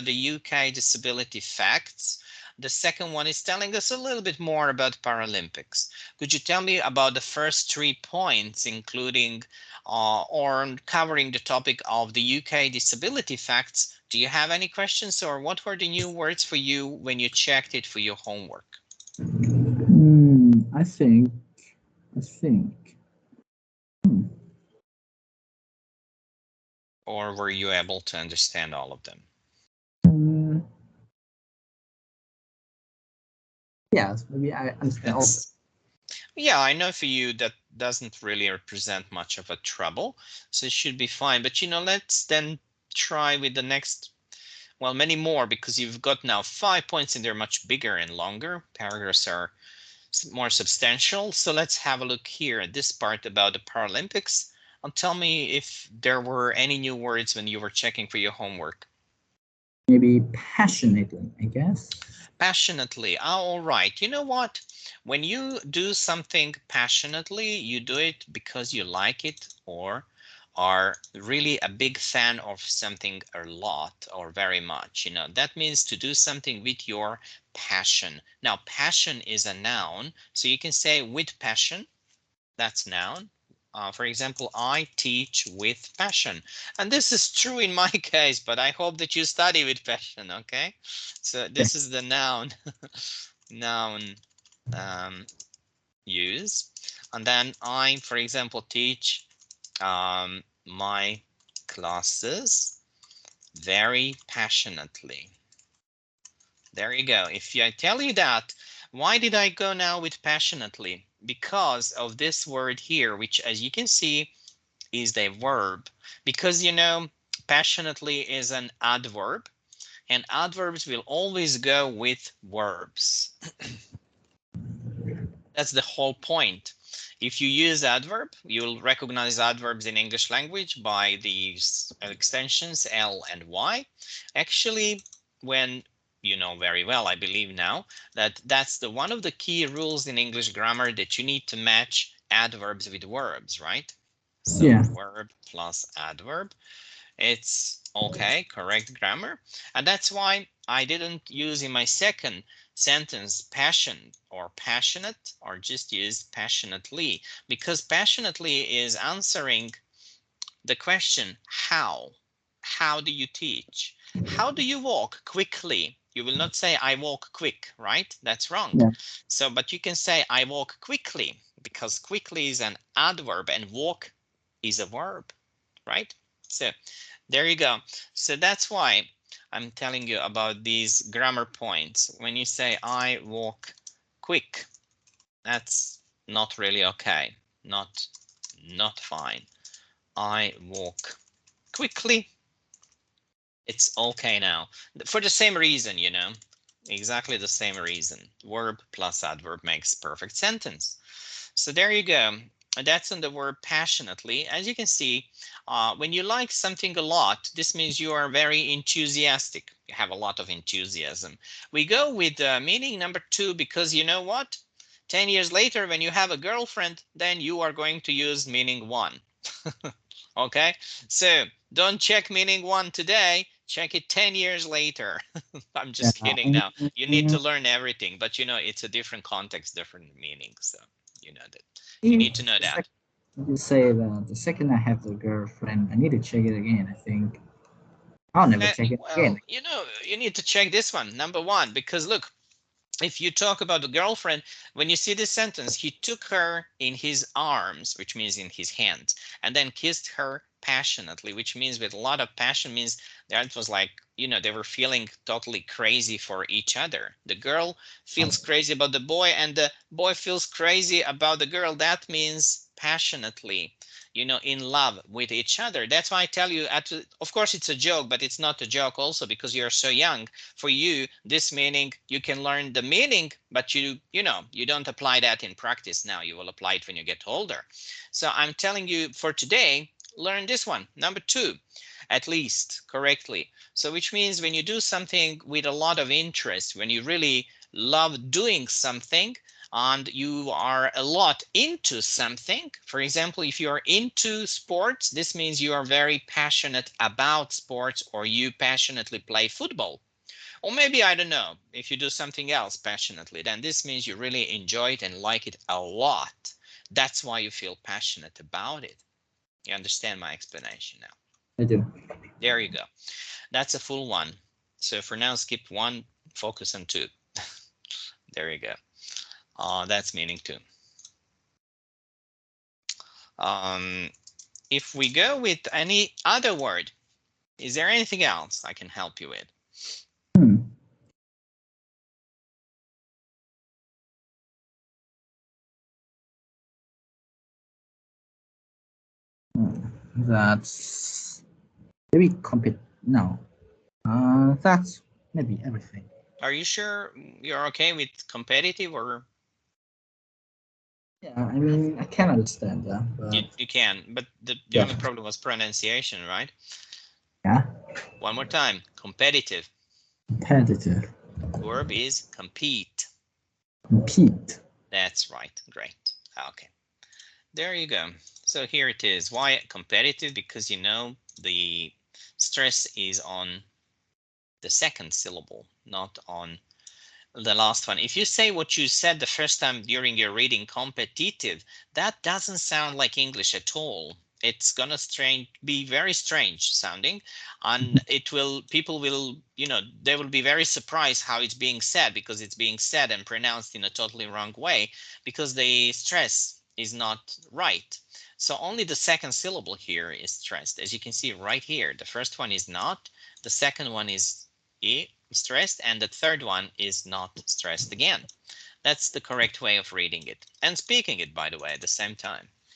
the UK disability facts. The second one is telling us a little bit more about Paralympics. Could you tell me about the first 3 points, including or covering the topic of the UK disability facts? Do you have any questions, or what were the new words for you when you checked it for your homework? I think. Or were you able to understand all of them? Yes, maybe I understand all. Yeah, I know for you that doesn't really represent much of a trouble, so it should be fine. But let's then try with the next, well, many more, because you've got now 5 points and they're much bigger and longer. Paragraphs are more substantial. So let's have a look here at this part about the Paralympics, and tell me if there were any new words when you were checking for your homework. Maybe passionately, I guess. Passionately. All right. You know what? When you do something passionately, you do it because you like it or are really a big fan of something a lot or very much. That means to do something with your passion. Now, passion is a noun, so you can say with passion. That's noun. For example, I teach with passion. And this is true in my case, but I hope that you study with passion, okay? So this is the noun, noun use. And then I, for example, teach my classes very passionately. There you go. If I tell you that, why did I go now with passionately? Because of this word here, which, as you can see, is the verb. Because passionately is an adverb, and adverbs will always go with verbs. That's the whole point. If you use adverb, you'll recognize adverbs in English language by these extensions L and Y. Actually, when you know very well, I believe now, that's one of the key rules in English grammar, that you need to match adverbs with verbs, right? So yeah. Verb plus adverb. It's okay, correct grammar. And that's why I didn't use in my second sentence passion or passionate, or just use passionately, because passionately is answering the question how. How do you teach? How do you walk quickly? You will not say I walk quick, right? That's wrong. Yeah. So, but you can say I walk quickly, because quickly is an adverb and walk is a verb, right? So there you go. So that's why I'm telling you about these grammar points. When you say I walk quick, that's not really okay. Not fine. I walk quickly. It's okay now. For the same reason, exactly the same reason. Verb plus adverb makes perfect sentence. So there you go. And that's on the verb passionately. As you can see, when you like something a lot, this means you are very enthusiastic. You have a lot of enthusiasm. We go with meaning number 2 because you know what? 10 years later, when you have a girlfriend, then you are going to use meaning 1. Okay, so don't check meaning 1 today. Check it 10 years later. I'm just kidding now. You need to learn everything, but it's a different context, different meaning. So you know that. You need to know that. You say that the second I have the girlfriend, I need to check it again. I think I'll never check it again. You need to check this one, number 1, because look, if you talk about the girlfriend, when you see this sentence, he took her in his arms, which means in his hands, and then kissed her passionately, which means with a lot of passion, means that was like, they were feeling totally crazy for each other. The girl feels crazy about the boy, and the boy feels crazy about the girl. That means passionately, in love with each other. That's why I tell you, of course it's a joke, but it's not a joke also because you're so young. For you, this meaning, you can learn the meaning, but you don't apply that in practice now. You will apply it when you get older. So I'm telling you for today, learn this one, number 2, at least correctly. So which means when you do something with a lot of interest, when you really love doing something, and you are a lot into something. For example, if you are into sports, this means you are very passionate about sports, or you passionately play football. Or maybe, I don't know, if you do something else passionately, then this means you really enjoy it and like it a lot. That's why you feel passionate about it. You understand my explanation now? I do. There you go. That's a full one. So for now, skip 1, focus on 2. There you go. That's meaning 2. If we go with any other word, is there anything else I can help you with? That's maybe no. That's maybe everything. Are you sure you're okay with competitive, or? Yeah, I mean, I can understand that. But You can, but the only problem was pronunciation, right? Yeah. One more time. Competitive. Competitive. Verb is compete. Compete. That's right. Great. Okay. There you go. So here it is. Why competitive? Because you know the stress is on the second syllable, not on the last one. If you say what you said the first time during your reading, competitive, that doesn't sound like English at all. It's gonna be very strange sounding, and people will, they will be very surprised how it's being said, because it's being said and pronounced in a totally wrong way, because the stress is not right. So only the second syllable here is stressed. As you can see right here, the first one is not, the second one is stressed, and the third one is not stressed again. That's the correct way of reading it and speaking it, by the way, at the same time.